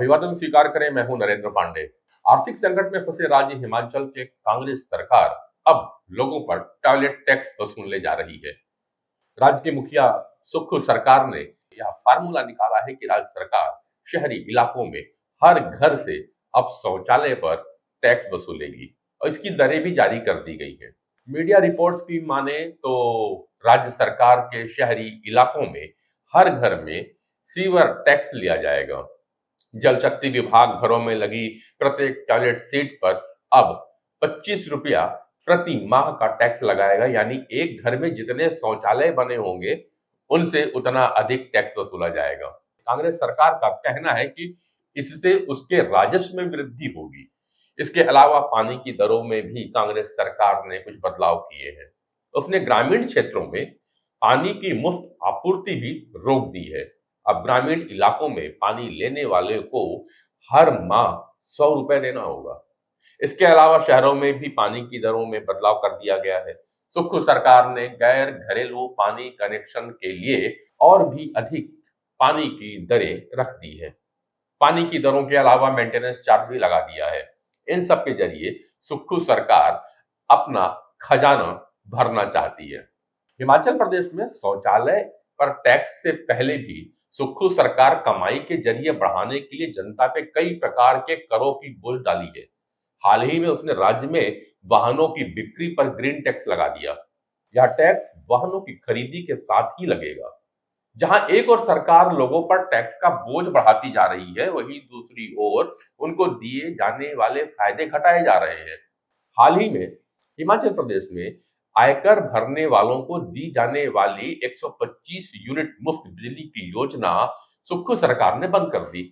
अभिवादन स्वीकार करें। मैं हूं नरेंद्र पांडे। आर्थिक संकट में फंसे राज्य हिमाचल के कांग्रेस सरकार अब लोगों पर टॉयलेट टैक्स वसूलने जा रही है। राज्य के मुखिया सुक्खू सरकार ने यह फार्मूला निकाला है कि राज्य सरकार शहरी इलाकों में हर घर से अब शौचालय पर टैक्स वसूलेगी और इसकी दरें भी जारी कर दी गई है। मीडिया रिपोर्ट्स की माने तो राज्य सरकार के शहरी इलाकों में हर घर में सीवर टैक्स लिया जाएगा। जल शक्ति विभाग घरों में लगी प्रत्येक टॉयलेट सीट पर अब 25 रुपया प्रति माह का टैक्स लगाएगा, यानी एक घर में जितने शौचालय बने होंगे उनसे उतना अधिक टैक्स वसूला जाएगा। कांग्रेस सरकार का कहना है कि इससे उसके राजस्व में वृद्धि होगी। इसके अलावा पानी की दरों में भी कांग्रेस सरकार ने कुछ बदलाव किए हैं। उसने ग्रामीण क्षेत्रों में पानी की मुफ्त आपूर्ति भी रोक दी है। अब ग्रामीण इलाकों में पानी लेने वाले को हर माह 100 रुपए देना होगा। इसके अलावा शहरों में भी पानी की दरों में बदलाव कर दिया गया है। सुक्खू सरकार ने गैर घरेलू पानी कनेक्शन के लिए और भी अधिक पानी की दरें रख दी है। पानी की दरों के अलावा मेंटेनेंस चार्ज भी लगा दिया है। इन सब के जरिए सुक्खू सरकार अपना खजाना भरना चाहती है। हिमाचल प्रदेश में शौचालय पर टैक्स से पहले भी सुक्खू सरकार कमाई के जरिए बढ़ाने के लिए जनता पे कई प्रकार के करों की बोझ डाली है। हाल ही में उसने राज्य में वाहनों की बिक्री पर ग्रीन टैक्स लगा दिया। यह टैक्स वाहनों की खरीदी के साथ ही लगेगा। जहां एक और सरकार लोगों पर टैक्स का बोझ बढ़ाती जा रही है, वहीं दूसरी ओर उनको दिए जाने वाले फायदे घटाए जा रहे हैं। हाल ही में हिमाचल प्रदेश में आयकर भरने वालों को दी जाने वाली 125 यूनिट मुफ्त बिजली की योजना सुक्खू सरकार ने बंद कर दी।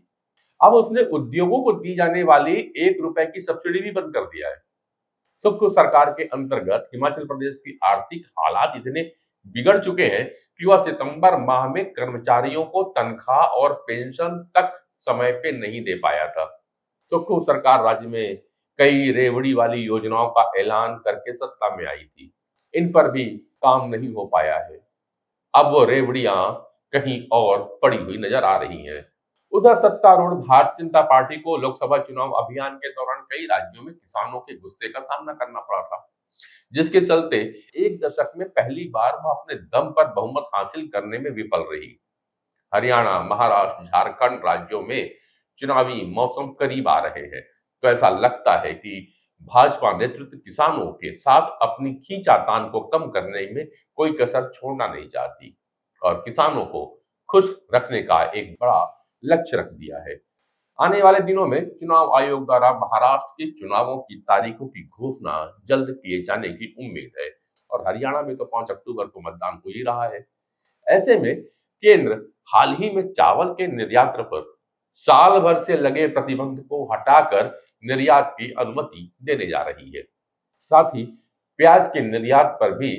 अब उसने उद्योगों को दी जाने वाली 1 रुपए की सब्सिडी भी बंद कर दिया है। सुक्खू सरकार के अंतर्गत हिमाचल प्रदेश की आर्थिक हालात इतने बिगड़ चुके हैं कि वह सितंबर माह में कर्मचारियों को तनख्वाह और पेंशन तक समय पे नहीं दे पाया था। सुक्खू सरकार राज्य में कई रेवड़ी वाली योजनाओं का ऐलान करके सत्ता में आई थी। इन पर भी काम नहीं हो पाया है। अब वो रेवड़ियां कहीं और पड़ी हुई नजर आ रही हैं। उधर सत्तारूढ़ भारतीय जनता पार्टी को लोकसभा चुनाव अभियान के दौरान कई राज्यों में किसानों के गुस्से का सामना करना पड़ा था, जिसके चलते एक दशक में पहली बार वह अपने दम पर बहुमत हासिल करने में विफल रही। हरियाणा, महाराष्ट्र, झारखंड राज्यों में चुनावी मौसम करीब आ रहे हैं, तो ऐसा लगता है कि भाजपा नेतृत्व किसानों के साथ अपनी खींचातान को कम करने में कोई कसर छोड़ना नहीं चाहती और किसानों को खुश रखने का एक बड़ा लक्ष्य रख दिया है। आने वाले दिनों में चुनाव आयोग द्वारा महाराष्ट्र के चुनावों की तारीखों की घोषणा जल्द किए जाने की उम्मीद है और हरियाणा में तो 5 अक्टूबर को मतदान हो ही रहा है। ऐसे में केंद्र हाल ही में चावल के निर्यात पर साल भर से लगे प्रतिबंध को हटाकर निर्यात की अनुमति देने जा रही है। साथ ही प्याज के निर्यात पर भी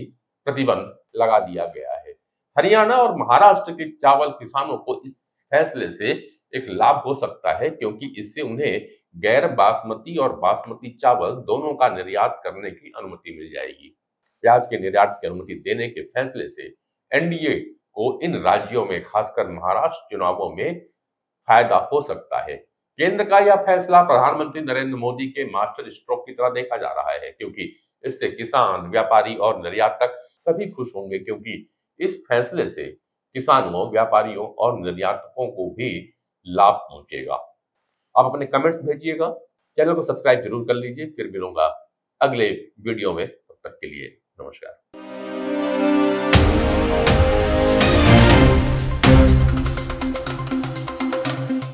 प्रतिबंध लगा दिया गया है। हरियाणा और महाराष्ट्र के चावल किसानों को इस फैसले से एक लाभ हो सकता है, क्योंकि इससे उन्हें गैर बासमती और बासमती चावल दोनों का निर्यात करने की अनुमति मिल जाएगी। प्याज के निर्यात की अनुमति देने के फैसले से एनडीए को इन राज्यों में, खासकर महाराष्ट्र चुनावों में फायदा हो सकता है। केंद्र का यह फैसला प्रधानमंत्री नरेंद्र मोदी के मास्टर स्ट्रोक की तरह देखा जा रहा है, क्योंकि इससे किसान, व्यापारी और निर्यातक सभी खुश होंगे, क्योंकि इस फैसले से किसानों, व्यापारियों और निर्यातकों को भी लाभ पहुंचेगा। आप अपने कमेंट्स भेजिएगा, चैनल को सब्सक्राइब जरूर कर लीजिए। फिर मिलूंगा अगले वीडियो में, तब तक के लिए नमस्कार।